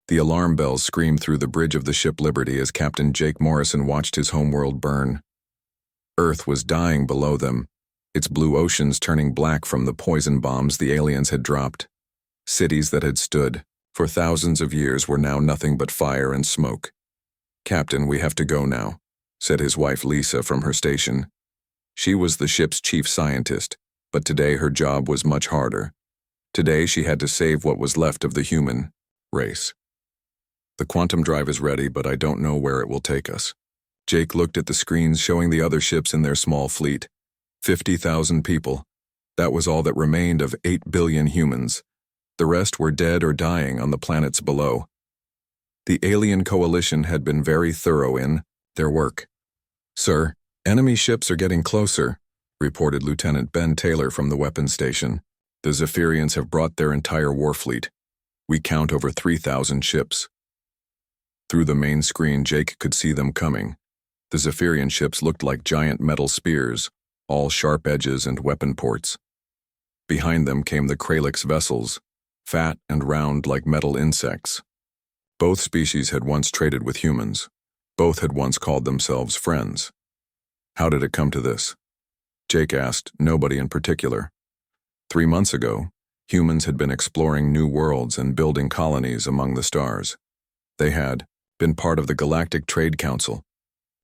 The alarm bells screamed through the bridge of the ship Liberty as Captain Jake Morrison watched his homeworld burn. Earth was dying below them, its blue oceans turning black from the poison bombs the aliens had dropped. Cities that had stood for thousands of years were now nothing but fire and smoke. "Captain, we have to go now," said his wife Lisa from her station. She was the ship's chief scientist, but today her job was much harder. Today she had to save what was left of the human race. "The quantum drive is ready, but I don't know where it will take us." Jake looked at the screens showing the other ships in their small fleet. 50,000 people. That was all that remained of 8 billion humans. The rest were dead or dying on the planets below. The alien coalition had been very thorough in their work. "Sir, enemy ships are getting closer," reported Lieutenant Ben Taylor from the weapons station. "The Zephyrians have brought their entire war fleet. We count over 3,000 ships." Through the main screen, Jake could see them coming. The Zephyrian ships looked like giant metal spears, all sharp edges and weapon ports. Behind them came the Kralix vessels, fat and round like metal insects. Both species had once traded with humans. Both had once called themselves friends. How did it come to this? Jake asked, nobody in particular. 3 months ago, humans had been exploring new worlds and building colonies among the stars. They had been part of the Galactic Trade Council.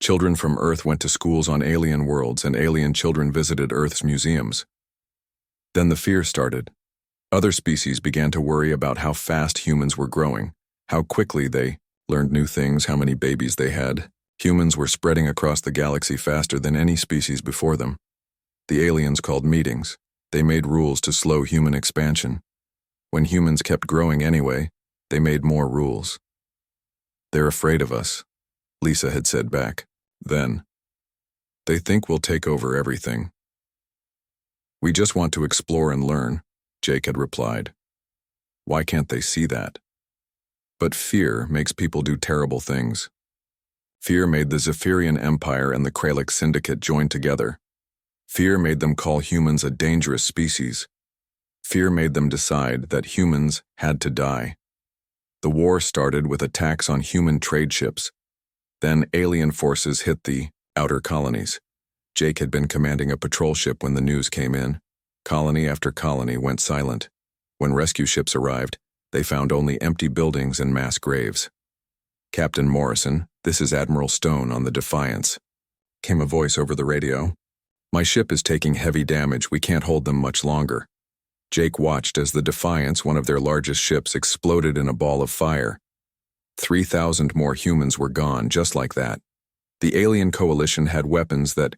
Children from Earth went to schools on alien worlds, and alien children visited Earth's museums. Then the fear started. Other species began to worry about how fast humans were growing, how quickly they learned new things, how many babies they had. Humans were spreading across the galaxy faster than any species before them. The aliens called meetings. They made rules to slow human expansion. When humans kept growing anyway, they made more rules. "They're afraid of us," Lisa had said back. Then, "They think we'll take over everything." "We just want to explore and learn," Jake had replied. Why can't they see that? But fear makes people do terrible things. Fear made the Zephyrian Empire and the Kralix Syndicate join together. Fear made them call humans a dangerous species. Fear made them decide that humans had to die. The war started with attacks on human trade ships. Then alien forces hit the outer colonies. Jake had been commanding a patrol ship when the news came in. Colony after colony went silent. When rescue ships arrived, they found only empty buildings and mass graves. "Captain Morrison, this is Admiral Stone on the Defiance," came a voice over the radio. "My ship is taking heavy damage. We can't hold them much longer." Jake watched as the Defiance, one of their largest ships, exploded in a ball of fire. 3,000 more humans were gone, just like that. The alien coalition had weapons that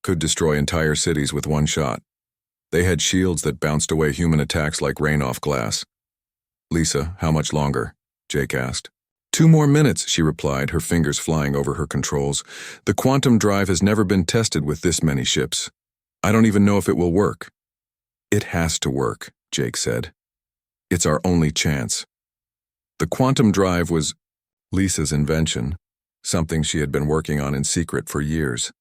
could destroy entire cities with one shot. They had shields that bounced away human attacks like rain off glass. "Lisa, how much longer?" Jake asked. 2 more minutes, she replied, her fingers flying over her controls. "The quantum drive has never been tested with this many ships. I don't even know if it will work." "It has to work," Jake said. "It's our only chance." The quantum drive was Lisa's invention, something she had been working on in secret for years.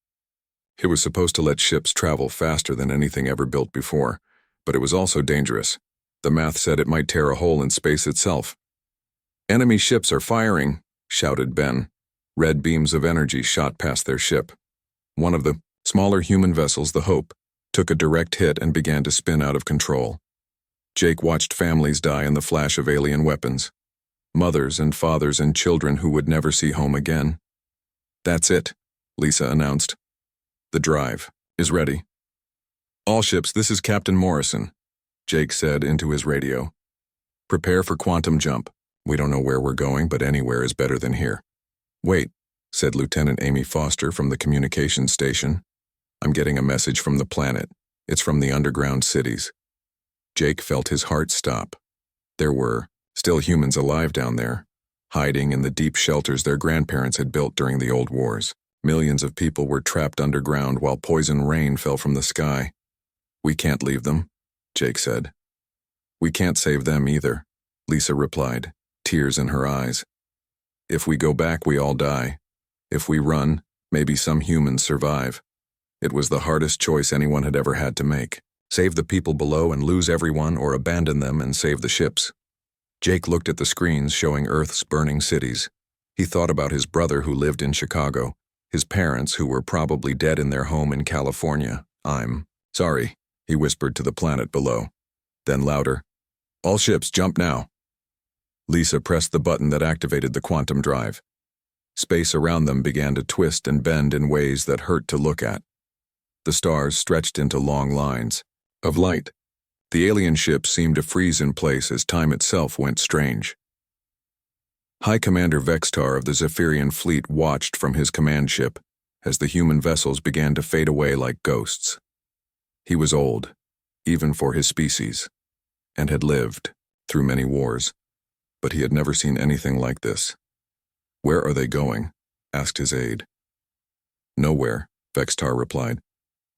It was supposed to let ships travel faster than anything ever built before, but it was also dangerous. The math said it might tear a hole in space itself. "Enemy ships are firing," shouted Ben. Red beams of energy shot past their ship. One of the smaller human vessels, the Hope, took a direct hit and began to spin out of control. Jake watched families die in the flash of alien weapons. Mothers and fathers and children who would never see home again. "That's it," Lisa announced. "The drive is ready." "All ships, this is Captain Morrison," Jake said into his radio. "Prepare for quantum jump. We don't know where we're going, but anywhere is better than here." "Wait," said Lieutenant Amy Foster from the communications station. "I'm getting a message from the planet. It's from the underground cities." Jake felt his heart stop. There were still humans alive down there, hiding in the deep shelters their grandparents had built during the old wars. Millions of people were trapped underground while poison rain fell from the sky. "We can't leave them," Jake said. "We can't save them either," Lisa replied, tears in her eyes. "If we go back, we all die. If we run, maybe some humans survive." It was the hardest choice anyone had ever had to make. Save the people below and lose everyone, or abandon them and save the ships. Jake looked at the screens showing Earth's burning cities. He thought about his brother who lived in Chicago, his parents who were probably dead in their home in California. "I'm sorry," he whispered to the planet below. Then louder, "All ships, jump now." Lisa pressed the button that activated the quantum drive. Space around them began to twist and bend in ways that hurt to look at. The stars stretched into long lines of light. The alien ships seemed to freeze in place as time itself went strange. High Commander Vextar of the Zephyrian fleet watched from his command ship as the human vessels began to fade away like ghosts. He was old, even for his species, and had lived through many wars, but he had never seen anything like this. "Where are they going?" asked his aide. "Nowhere," Vextar replied.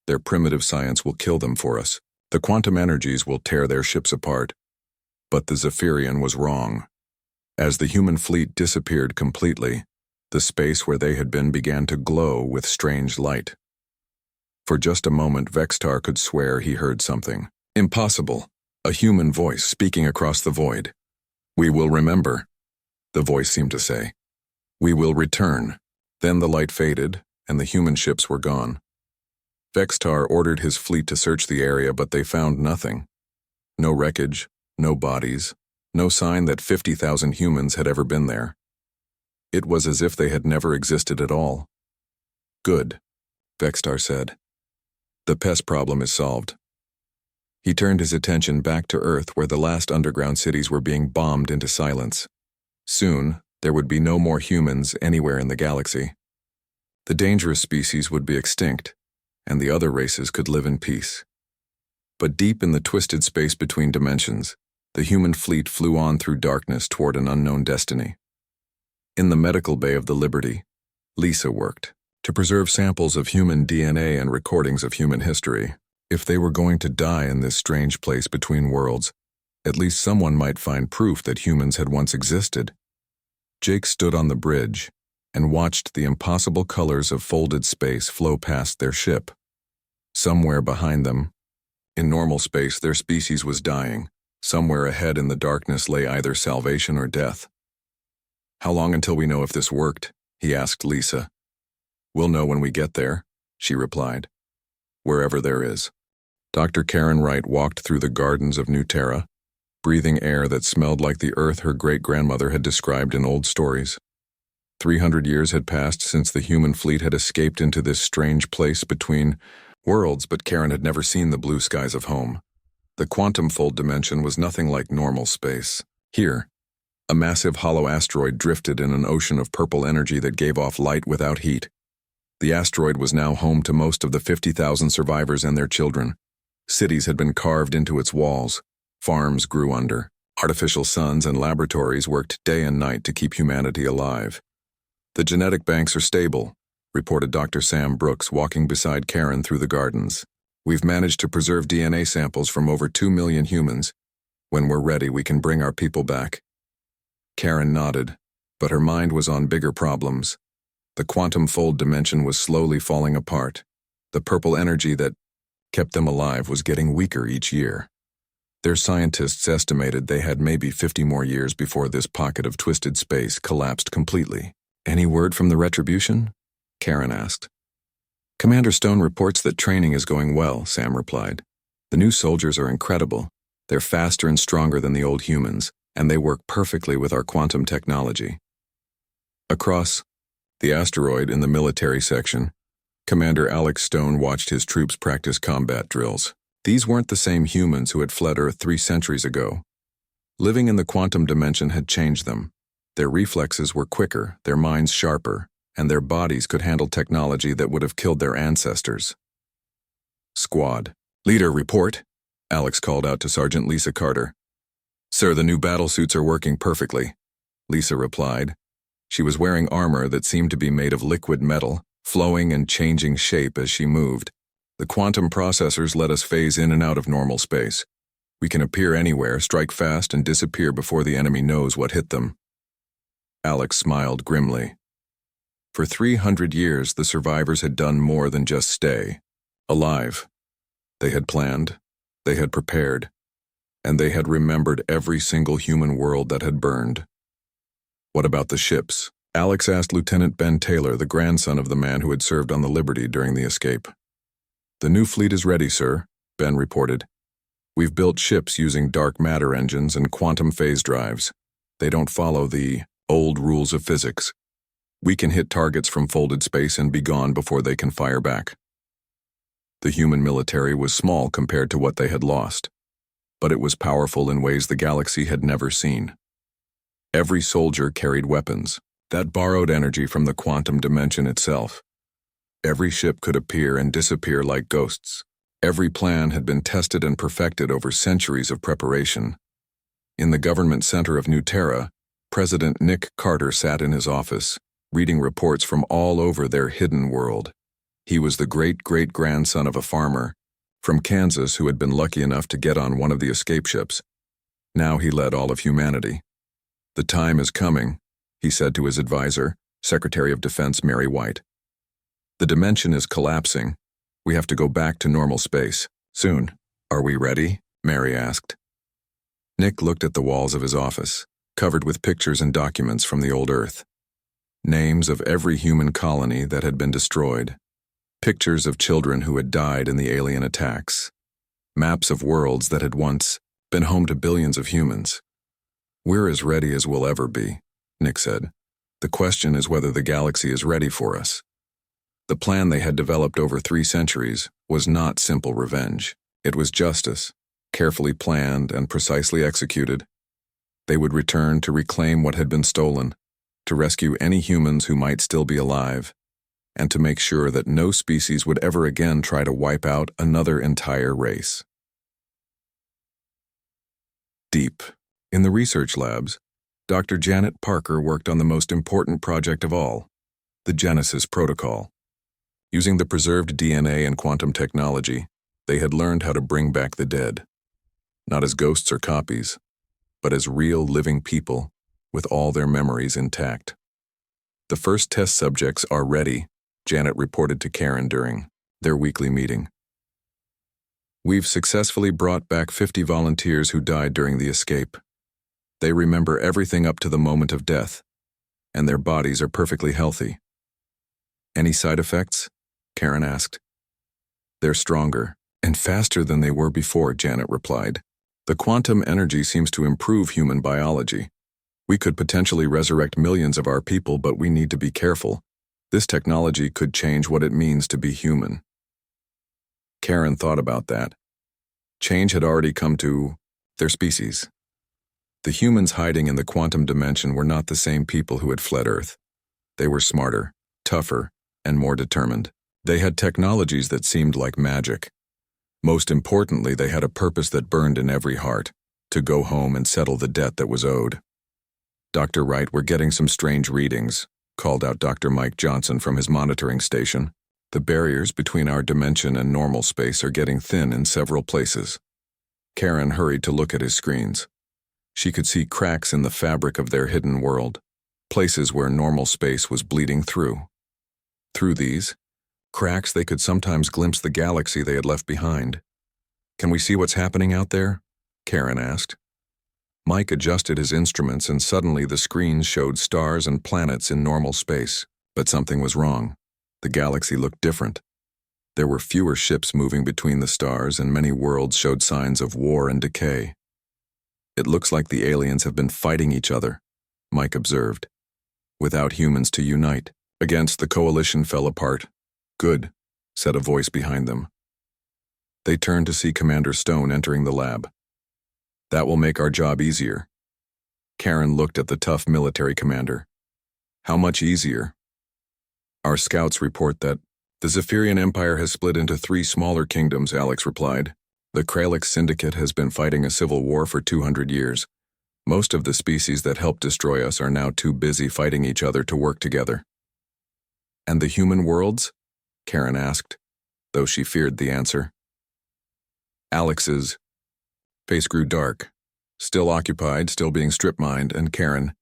"Their primitive science will kill them for us. The quantum energies will tear their ships apart." But the Zephyrian was wrong. As the human fleet disappeared completely, the space where they had been began to glow with strange light. For just a moment, Vextar could swear he heard something. Impossible. A human voice speaking across the void. "We will remember," the voice seemed to say. "We will return." Then the light faded, and the human ships were gone. Vextar ordered his fleet to search the area, but they found nothing. No wreckage, no bodies, no sign that 50,000 humans had ever been there. It was as if they had never existed at all. "Good," Vextar said. "The pest problem is solved." He turned his attention back to Earth, where the last underground cities were being bombed into silence. Soon, there would be no more humans anywhere in the galaxy. The dangerous species would be extinct, and the other races could live in peace. But deep in the twisted space between dimensions, the human fleet flew on through darkness toward an unknown destiny. In the medical bay of the Liberty, Lisa worked to preserve samples of human DNA and recordings of human history. If they were going to die in this strange place between worlds, at least someone might find proof that humans had once existed. Jake stood on the bridge and watched the impossible colors of folded space flow past their ship. Somewhere behind them, in normal space, their species was dying. Somewhere ahead in the darkness lay either salvation or death. "How long until we know if this worked?" he asked Lisa. "We'll know when we get there," she replied. "Wherever there is." Dr. Karen Wright walked through the gardens of New Terra, breathing air that smelled like the earth her great-grandmother had described in old stories. 300 years had passed since the human fleet had escaped into this strange place between worlds, but Karen had never seen the blue skies of home. The quantum fold dimension was nothing like normal space. Here, a massive hollow asteroid drifted in an ocean of purple energy that gave off light without heat. The asteroid was now home to most of the 50,000 survivors and their children. Cities had been carved into its walls. Farms grew under. Artificial suns and laboratories worked day and night to keep humanity alive. "The genetic banks are stable," reported Dr. Sam Brooks, walking beside Karen through the gardens. "We've managed to preserve DNA samples from over 2 million humans. When we're ready, we can bring our people back." Karen nodded, but her mind was on bigger problems. The quantum fold dimension was slowly falling apart. The purple energy that kept them alive was getting weaker each year. Their scientists estimated they had maybe 50 more years before this pocket of twisted space collapsed completely. "Any word from the Retribution?" Karen asked. "Commander Stone reports that training is going well," Sam replied. "The new soldiers are incredible. They're faster and stronger than the old humans, and they work perfectly with our quantum technology." Across the asteroid in the military section, Commander Alex Stone watched his troops practice combat drills. These weren't the same humans who had fled Earth 3 centuries ago. Living in the quantum dimension had changed them. Their reflexes were quicker, their minds sharper, and their bodies could handle technology that would have killed their ancestors. "Squad. Leader, report," Alex called out to Sergeant Lisa Carter. "Sir, the new battlesuits are working perfectly," Lisa replied. She was wearing armor that seemed to be made of liquid metal, flowing and changing shape as she moved. "The quantum processors let us phase in and out of normal space. We can appear anywhere, strike fast, and disappear before the enemy knows what hit them." Alex smiled grimly. For 300 years, the survivors had done more than just stay alive. They had planned, they had prepared, and they had remembered every single human world that had burned. What about the ships? Alex asked Lieutenant Ben Taylor, the grandson of the man who had served on the Liberty during the escape. The new fleet is ready, sir, Ben reported. We've built ships using dark matter engines and quantum phase drives. They don't follow the old rules of physics. We can hit targets from folded space and be gone before they can fire back. The human military was small compared to what they had lost, but it was powerful in ways the galaxy had never seen. Every soldier carried weapons that borrowed energy from the quantum dimension itself. Every ship could appear and disappear like ghosts. Every plan had been tested and perfected over centuries of preparation. In the government center of New Terra, President Nick Carter sat in his office, reading reports from all over their hidden world. He was the great-great-grandson of a farmer from Kansas who had been lucky enough to get on one of the escape ships. Now he led all of humanity. The time is coming, he said to his advisor, Secretary of Defense Mary White. The dimension is collapsing. We have to go back to normal space. Soon. Are we ready? Mary asked. Nick looked at the walls of his office, covered with pictures and documents from the old Earth. Names of every human colony that had been destroyed. Pictures of children who had died in the alien attacks. Maps of worlds that had once been home to billions of humans. We're as ready as we'll ever be, Nick said. The question is whether the galaxy is ready for us. The plan they had developed over 3 centuries was not simple revenge. It was justice, carefully planned and precisely executed. They would return to reclaim what had been stolen, to rescue any humans who might still be alive, and to make sure that no species would ever again try to wipe out another entire race. Deep. In the research labs, Dr. Janet Parker worked on the most important project of all, the Genesis Protocol. Using the preserved DNA and quantum technology, they had learned how to bring back the dead, not as ghosts or copies, but as real living people with all their memories intact. The first test subjects are ready, Janet reported to Karen during their weekly meeting. We've successfully brought back 50 volunteers who died during the escape. They remember everything up to the moment of death, and their bodies are perfectly healthy. Any side effects? Karen asked. They're stronger and faster than they were before, Janet replied. The quantum energy seems to improve human biology. We could potentially resurrect millions of our people, but we need to be careful. This technology could change what it means to be human. Karen thought about that. Change had already come to their species. The humans hiding in the quantum dimension were not the same people who had fled Earth. They were smarter, tougher, and more determined. They had technologies that seemed like magic. Most importantly, they had a purpose that burned in every heart, to go home and settle the debt that was owed. Dr. Wright, we're getting some strange readings, called out Dr. Mike Johnson from his monitoring station. The barriers between our dimension and normal space are getting thin in several places. Karen hurried to look at his screens. She could see cracks in the fabric of their hidden world, places where normal space was bleeding through. Through these cracks, they could sometimes glimpse the galaxy they had left behind. Can we see what's happening out there? Karen asked. Mike adjusted his instruments and suddenly the screens showed stars and planets in normal space. But something was wrong. The galaxy looked different. There were fewer ships moving between the stars and many worlds showed signs of war and decay. It looks like the aliens have been fighting each other, Mike observed. Without humans to unite. Against the coalition fell apart. Good, said a voice behind them. They turned to see Commander Stone entering the lab. That will make our job easier. Karen looked at the tough military commander. How much easier? Our scouts report that the Zephyrian Empire has split into 3 smaller kingdoms, Alex replied. The Kralix Syndicate has been fighting a civil war for 200 years. Most of the species that helped destroy us are now too busy fighting each other to work together. And the human worlds? Karen asked, though she feared the answer. Alex's face grew dark. Still occupied, still being strip-mined, and Karen,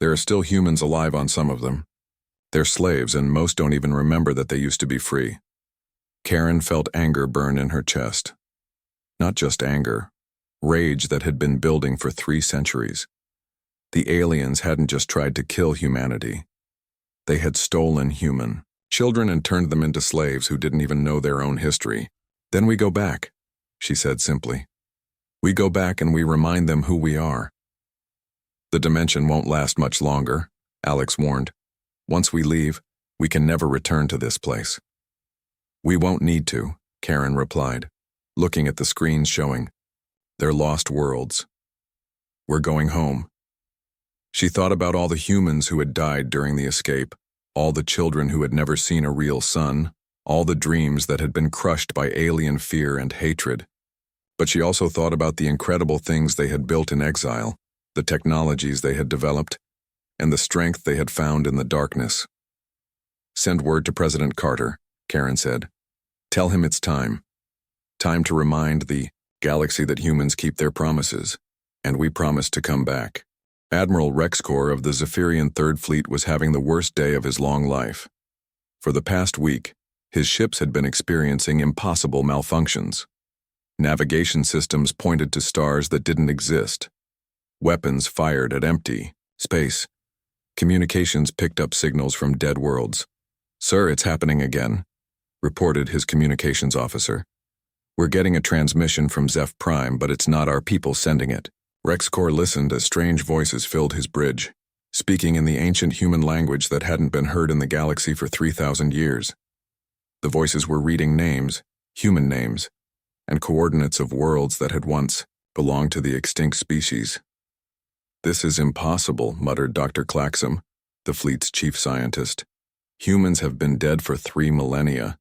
there are still humans alive on some of them. They're slaves, and most don't even remember that they used to be free. Karen felt anger burn in her chest. Not just anger, rage that had been building for 3 centuries. The aliens hadn't just tried to kill humanity. They had stolen human children and turned them into slaves who didn't even know their own history. Then we go back, she said simply. We go back and we remind them who we are. The dimension won't last much longer, Alex warned. Once we leave, we can never return to this place. We won't need to, Karen replied, looking at the screens showing their lost worlds. We're going home. She thought about all the humans who had died during the escape, all the children who had never seen a real sun, all the dreams that had been crushed by alien fear and hatred. But she also thought about the incredible things they had built in exile, the technologies they had developed, and the strength they had found in the darkness. Send word to President Carter, Karen said. Tell him it's time. Time to remind the galaxy that humans keep their promises, and we promise to come back. Admiral Rexcor of the Zephyrian Third Fleet was having the worst day of his long life. For the past week, his ships had been experiencing impossible malfunctions. Navigation systems pointed to stars that didn't exist. Weapons fired at empty space. Communications picked up signals from dead worlds. Sir, it's happening again, reported his communications officer. We're getting a transmission from Zeph Prime, but it's not our people sending it. Rexcor listened as strange voices filled his bridge, speaking in the ancient human language that hadn't been heard in the galaxy for 3,000 years. The voices were reading names, human names, and coordinates of worlds that had once belonged to the extinct species. This is impossible, muttered Dr. Claxam, the fleet's chief scientist. Humans have been dead for 3 millennia.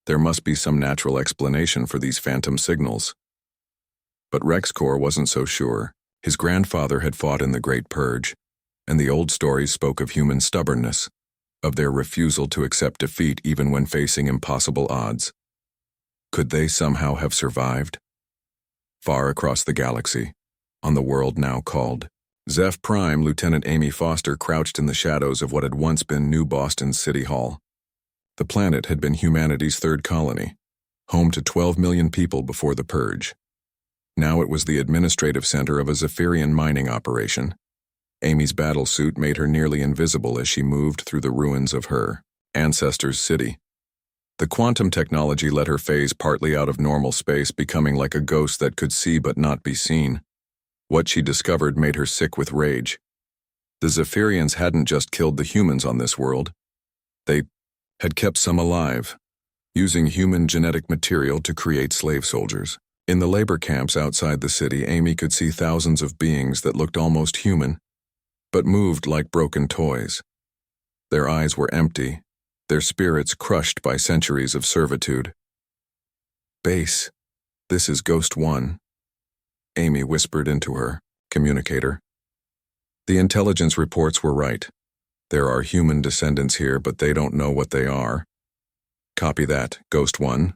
There must be some natural explanation for these phantom signals. But Rexcor wasn't so sure. His grandfather had fought in the Great Purge, and the old stories spoke of human stubbornness, of their refusal to accept defeat even when facing impossible odds. Could they somehow have survived? Far across the galaxy, on the world now called Zeph Prime, Lieutenant Amy Foster crouched in the shadows of what had once been New Boston's City Hall. The planet had been humanity's 3rd colony, home to 12 million people before the Purge. Now it was the administrative center of a Zephyrian mining operation. Amy's battlesuit made her nearly invisible as she moved through the ruins of her ancestors' city. The quantum technology let her phase partly out of normal space, becoming like a ghost that could see but not be seen. What she discovered made her sick with rage. The Zephyrians hadn't just killed the humans on this world. They had kept some alive, using human genetic material to create slave soldiers. In the labor camps outside the city, Amy could see thousands of beings that looked almost human, but moved like broken toys. Their eyes were empty, their spirits crushed by centuries of servitude. Base, this is Ghost 1, Amy whispered into her communicator. The intelligence reports were right. There are human descendants here, but they don't know what they are. Copy that, Ghost 1,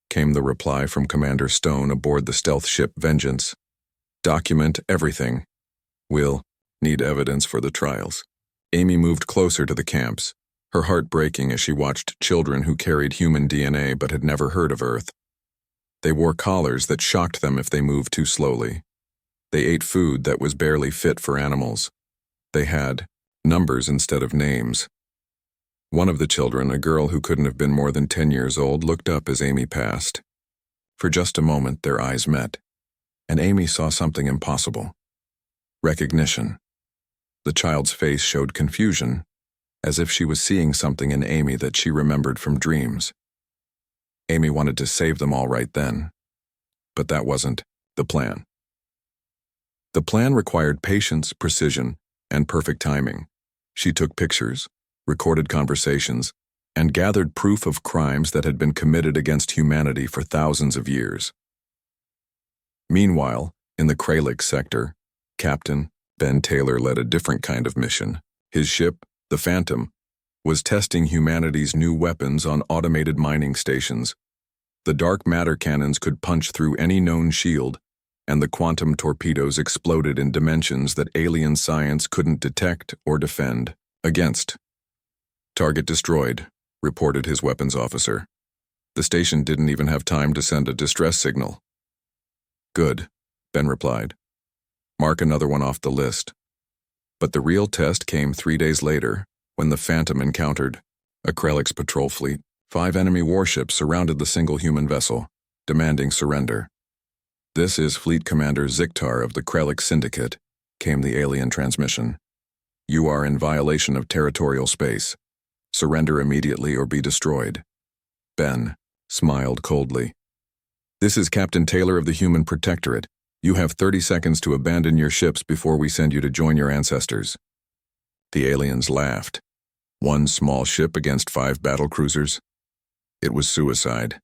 came the reply from Commander Stone aboard the stealth ship Vengeance. Document everything. We'll need evidence for the trials. Amy moved closer to the camps, her heart breaking as she watched children who carried human DNA but had never heard of Earth. They wore collars that shocked them if they moved too slowly. They ate food that was barely fit for animals. They had numbers instead of names. One of the children, a girl who couldn't have been more than 10 years old, looked up as Amy passed. For just a moment, their eyes met, and Amy saw something impossible. Recognition. The child's face showed confusion, as if she was seeing something in Amy that she remembered from dreams. Amy wanted to save them all right then, but that wasn't the plan. The plan required patience, precision, and perfect timing. She took pictures, recorded conversations, and gathered proof of crimes that had been committed against humanity for thousands of years. Meanwhile, in the Kralik sector, Captain Ben Taylor led a different kind of mission. His ship, the Phantom, was testing humanity's new weapons on automated mining stations. The dark matter cannons could punch through any known shield, and the quantum torpedoes exploded in dimensions that alien science couldn't detect or defend against. Target destroyed, reported his weapons officer. The station didn't even have time to send a distress signal. Good, Ben replied. Mark another one off the list. But the real test came 3 days later, when the Phantom encountered a Krellix patrol fleet. 5 enemy warships surrounded the single human vessel, demanding surrender. This is Fleet Commander Ziktar of the Krellix Syndicate, came the alien transmission. You are in violation of territorial space. Surrender immediately or be destroyed. Ben smiled coldly. This is Captain Taylor of the Human Protectorate. You have 30 seconds to abandon your ships before we send you to join your ancestors. The aliens laughed. 1 small ship against 5 battle cruisers? It was suicide.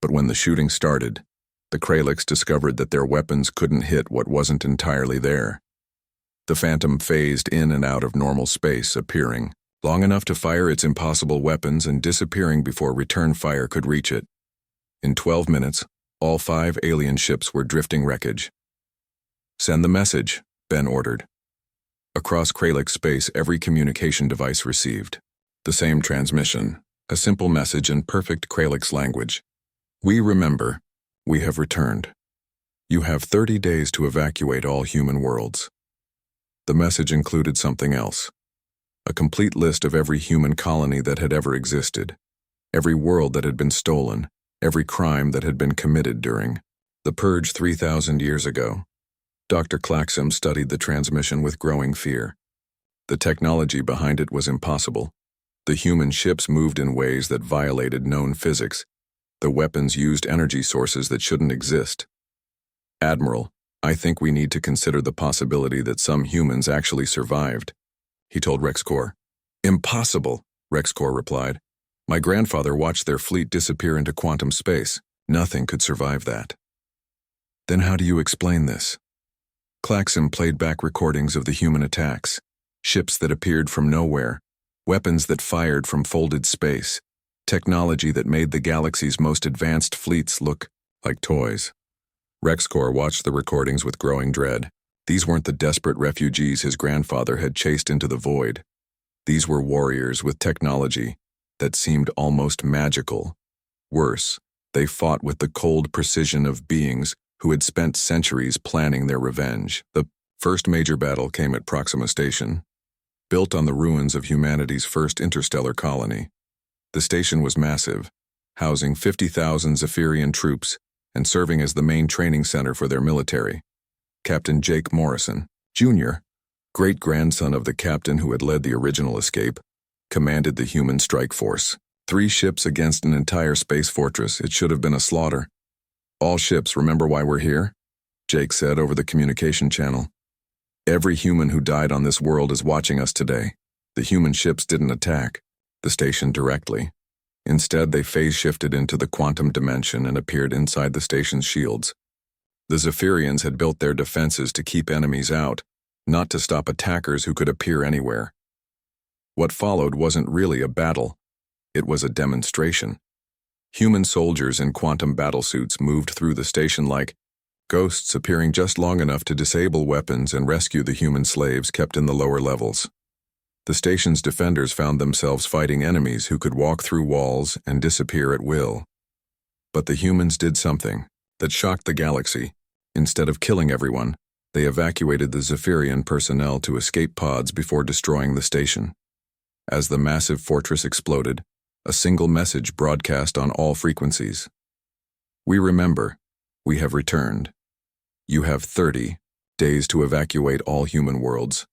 But when the shooting started, the Krellix discovered that their weapons couldn't hit what wasn't entirely there. The Phantom phased in and out of normal space, appearing long enough to fire its impossible weapons and disappearing before return fire could reach it. In 12 minutes, all 5 alien ships were drifting wreckage. Send the message, Ben ordered. Across Krellix space, every communication device received the same transmission, a simple message in perfect Krellix language. We remember. We have returned. You have 30 days to evacuate all human worlds. The message included something else. A complete list of every human colony that had ever existed, every world that had been stolen, every crime that had been committed during the Purge 3,000 years ago. Dr. Klaxam studied the transmission with growing fear. The technology behind it was impossible. The human ships moved in ways that violated known physics. The weapons used energy sources that shouldn't exist. Admiral, I think we need to consider the possibility that some humans actually survived, he told Rexcorp. Impossible, Rexcorp replied. My grandfather watched their fleet disappear into quantum space. Nothing could survive that. Then how do you explain this? Klaxam played back recordings of the human attacks, ships that appeared from nowhere, weapons that fired from folded space, technology that made the galaxy's most advanced fleets look like toys. Rexcorp watched the recordings with growing dread. These weren't the desperate refugees his grandfather had chased into the void. These were warriors with technology that seemed almost magical. Worse, they fought with the cold precision of beings who had spent centuries planning their revenge. The first major battle came at Proxima Station, built on the ruins of humanity's first interstellar colony. The station was massive, housing 50,000 Zephyrian troops and serving as the main training center for their military. Captain Jake Morrison, Jr., great-grandson of the captain who had led the original escape, commanded the human strike force. 3 ships against an entire space fortress. It should have been a slaughter. All ships, remember why we're here? Jake said over the communication channel. Every human who died on this world is watching us today. The human ships didn't attack the station directly. Instead, they phase-shifted into the quantum dimension and appeared inside the station's shields. The Zephyrians had built their defenses to keep enemies out, not to stop attackers who could appear anywhere. What followed wasn't really a battle. It was a demonstration. Human soldiers in quantum battlesuits moved through the station like ghosts, appearing just long enough to disable weapons and rescue the human slaves kept in the lower levels. The station's defenders found themselves fighting enemies who could walk through walls and disappear at will. But the humans did something that shocked the galaxy. Instead of killing everyone, they evacuated the Zephyrian personnel to escape pods before destroying the station. As the massive fortress exploded, a single message broadcast on all frequencies. We remember. We have returned. You have 30 days to evacuate all human worlds.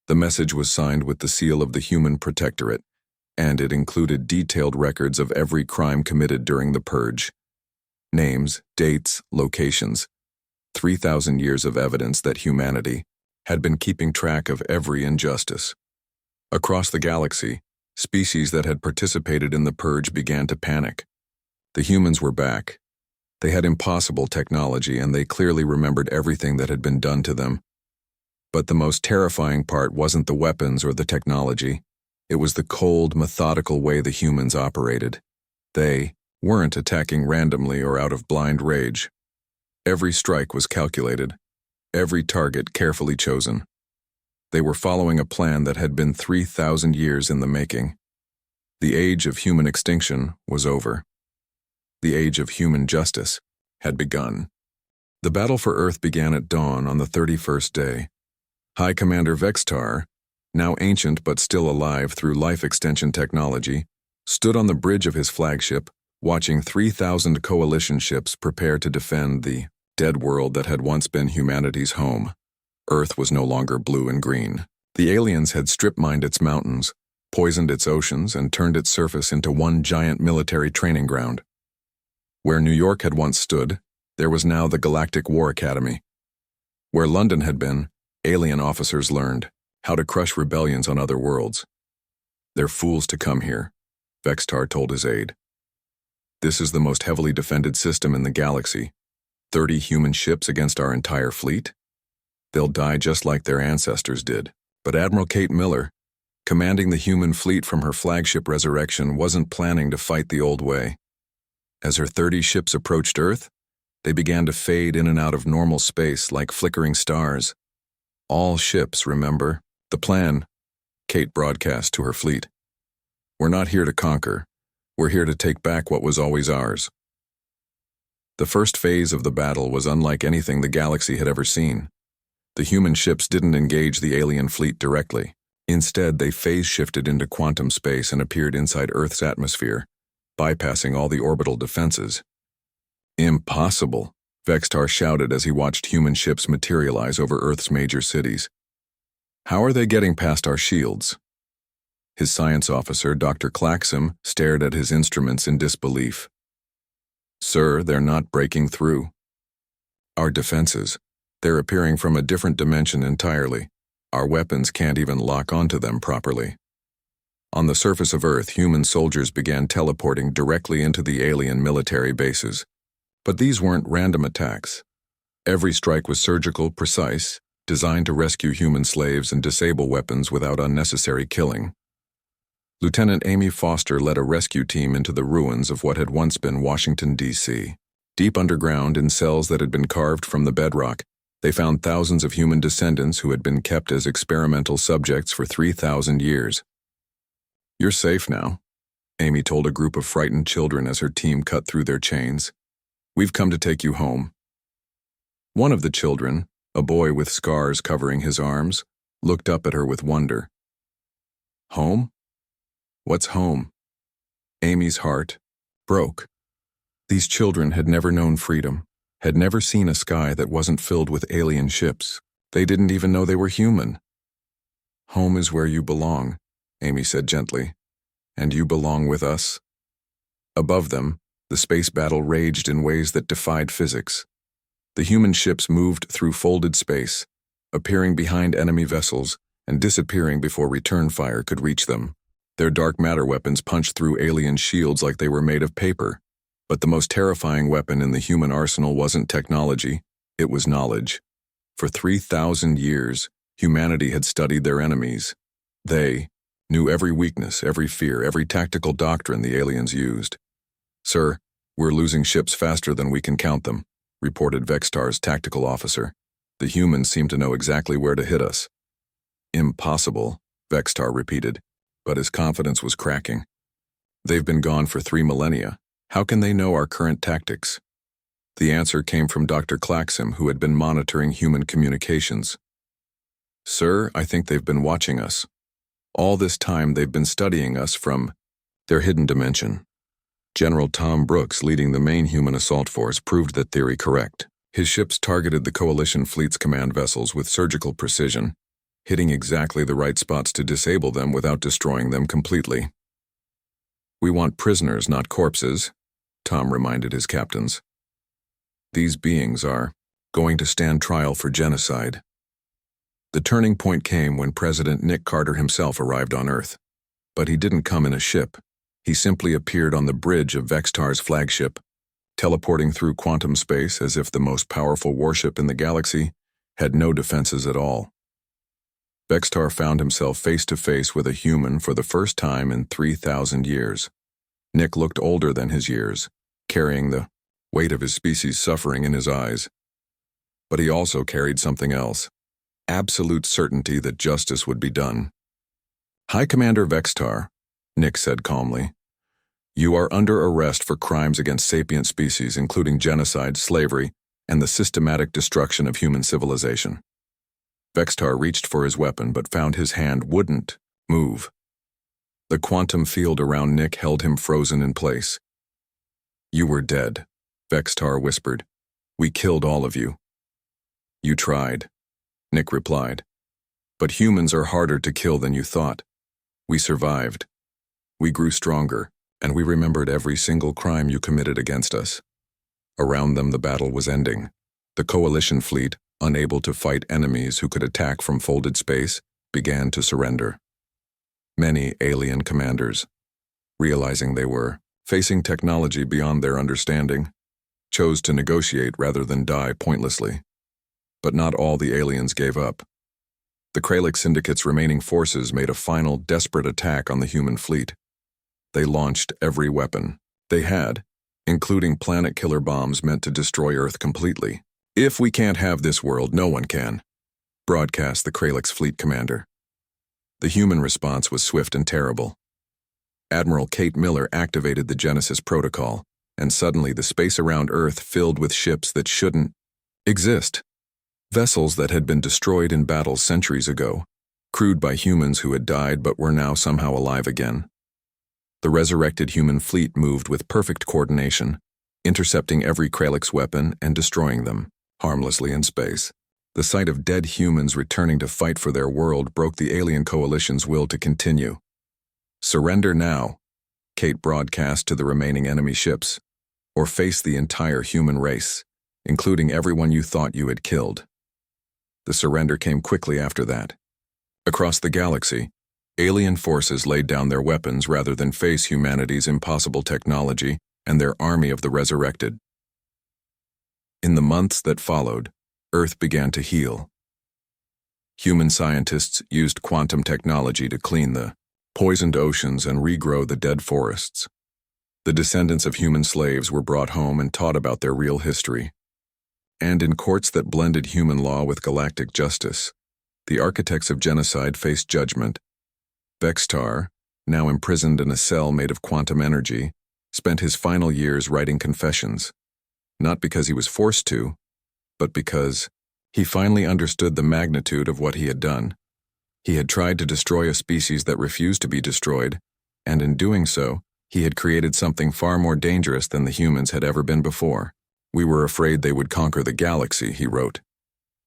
The message was signed with the seal of the Human Protectorate, and it included detailed records of every crime committed during the Purge. Names, dates, locations. 3,000 years of evidence that humanity had been keeping track of every injustice. Across the galaxy, species that had participated in the Purge began to panic. The humans were back. They had impossible technology, and they clearly remembered everything that had been done to them. But the most terrifying part wasn't the weapons or the technology. It was the cold, methodical way the humans operated. They weren't attacking randomly or out of blind rage. Every strike was calculated, every target carefully chosen. They were following a plan that had been 3,000 years in the making. The age of human extinction was over. The age of human justice had begun. The battle for Earth began at dawn on the 31st day. High Commander Vextar, now ancient but still alive through life extension technology, stood on the bridge of his flagship, watching 3,000 coalition ships prepare to defend the dead world that had once been humanity's home. Earth was no longer blue and green. The aliens had strip-mined its mountains, poisoned its oceans, and turned its surface into one giant military training ground. Where New York had once stood, there was now the Galactic War Academy. Where London had been, alien officers learned how to crush rebellions on other worlds. "They're fools to come here," Vextar told his aide. "This is the most heavily defended system in the galaxy. 30 human ships against our entire fleet? They'll die just like their ancestors did." But Admiral Kate Miller, commanding the human fleet from her flagship Resurrection, wasn't planning to fight the old way. As her 30 ships approached Earth, they began to fade in and out of normal space like flickering stars. "All ships, remember? The plan," Kate broadcast to her fleet. "We're not here to conquer. We're here to take back what was always ours." The first phase of the battle was unlike anything the galaxy had ever seen. The human ships didn't engage the alien fleet directly. Instead, they phase-shifted into quantum space and appeared inside Earth's atmosphere, bypassing all the orbital defenses. "Impossible," Vextar shouted as he watched human ships materialize over Earth's major cities. "How are they getting past our shields?" His science officer, Dr. Claxam, stared at his instruments in disbelief. "Sir, they're not breaking through. Our defenses, they're appearing from a different dimension entirely. Our weapons can't even lock onto them properly." On the surface of Earth, human soldiers began teleporting directly into the alien military bases. But these weren't random attacks. Every strike was surgical, precise, designed to rescue human slaves and disable weapons without unnecessary killing. Lieutenant Amy Foster led a rescue team into the ruins of what had once been Washington, D.C. Deep underground, in cells that had been carved from the bedrock, they found thousands of human descendants who had been kept as experimental subjects for 3,000 years. "You're safe now," Amy told a group of frightened children as her team cut through their chains. "We've come to take you home." One of the children, a boy with scars covering his arms, looked up at her with wonder. "Home? What's home?" Amy's heart broke. These children had never known freedom, had never seen a sky that wasn't filled with alien ships. They didn't even know they were human. "Home is where you belong," Amy said gently. "And you belong with us." Above them, the space battle raged in ways that defied physics. The human ships moved through folded space, appearing behind enemy vessels and disappearing before return fire could reach them. Their dark matter weapons punched through alien shields like they were made of paper. But the most terrifying weapon in the human arsenal wasn't technology, it was knowledge. For 3,000 years, humanity had studied their enemies. They knew every weakness, every fear, every tactical doctrine the aliens used. "Sir, we're losing ships faster than we can count them," reported Vextar's tactical officer. "The humans seem to know exactly where to hit us." "Impossible," Vextar repeated, but his confidence was cracking. "They've been gone for 3 millennia. How can they know our current tactics?" The answer came from Dr. Claxam, who had been monitoring human communications. "Sir, I think they've been watching us. All this time they've been studying us from their hidden dimension." General Tom Brooks, leading the main human assault force, proved that theory correct. His ships targeted the coalition fleet's command vessels with surgical precision, hitting exactly the right spots to disable them without destroying them completely. "We want prisoners, not corpses," Tom reminded his captains. "These beings are going to stand trial for genocide." The turning point came when President Nick Carter himself arrived on Earth. But he didn't come in a ship. He simply appeared on the bridge of Vextar's flagship, teleporting through quantum space as if the most powerful warship in the galaxy had no defenses at all. Vextar found himself face to face with a human for the first time in 3,000 years. Nick looked older than his years, carrying the weight of his species' suffering in his eyes. But he also carried something else, absolute certainty that justice would be done. "High Commander Vextar," Nick said calmly, "you are under arrest for crimes against sapient species, including genocide, slavery, and the systematic destruction of human civilization. Vextar reached for his weapon but found his hand wouldn't move. The quantum field around Nick held him frozen in place. "You were dead," Vextar whispered. "We killed all of you." "You tried," Nick replied. "But humans are harder to kill than you thought. We survived. We grew stronger, and we remembered every single crime you committed against us." Around them the battle was ending. The Coalition fleet, unable to fight enemies who could attack from folded space, began to surrender. Many alien commanders, realizing they were facing technology beyond their understanding, chose to negotiate rather than die pointlessly. But not all the aliens gave up. The Kralik Syndicate's remaining forces made a final, desperate attack on the human fleet. They launched every weapon they had, including planet-killer bombs meant to destroy Earth completely. "If we can't have this world, no one can," broadcast the Kralik's fleet commander. The human response was swift and terrible. Admiral Kate Miller activated the Genesis protocol, and suddenly the space around Earth filled with ships that shouldn't exist. Vessels that had been destroyed in battles centuries ago, crewed by humans who had died but were now somehow alive again. The resurrected human fleet moved with perfect coordination, intercepting every Kralik's weapon and destroying them, harmlessly in space. The sight of dead humans returning to fight for their world broke the alien coalition's will to continue. "Surrender now," Kate broadcast to the remaining enemy ships, "or face the entire human race, including everyone you thought you had killed." The surrender came quickly after that. Across the galaxy, alien forces laid down their weapons rather than face humanity's impossible technology and their army of the resurrected. In the months that followed, Earth began to heal. Human scientists used quantum technology to clean the poisoned oceans and regrow the dead forests. The descendants of human slaves were brought home and taught about their real history. And in courts that blended human law with galactic justice, the architects of genocide faced judgment. Vextar, now imprisoned in a cell made of quantum energy, spent his final years writing confessions, not because he was forced to, but because he finally understood the magnitude of what he had done. He had tried to destroy a species that refused to be destroyed, and in doing so, he had created something far more dangerous than the humans had ever been before. "We were afraid they would conquer the galaxy," he wrote.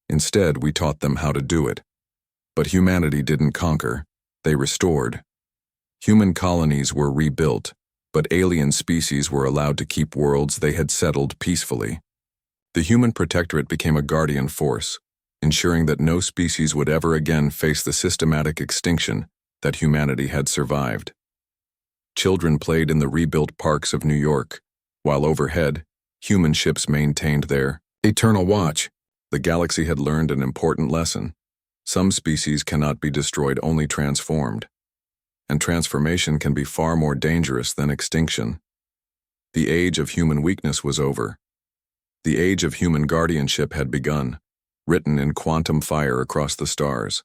"Instead, we taught them how to do it. But humanity didn't conquer, they restored. Human colonies were rebuilt, but alien species were allowed to keep worlds they had settled peacefully. The human protectorate became a guardian force, ensuring that no species would ever again face the systematic extinction that humanity had survived." Children played in the rebuilt parks of New York, while overhead, human ships maintained their eternal watch. The galaxy had learned an important lesson. Some species cannot be destroyed, only transformed. And transformation can be far more dangerous than extinction. The age of human weakness was over. The age of human guardianship had begun, written in quantum fire across the stars.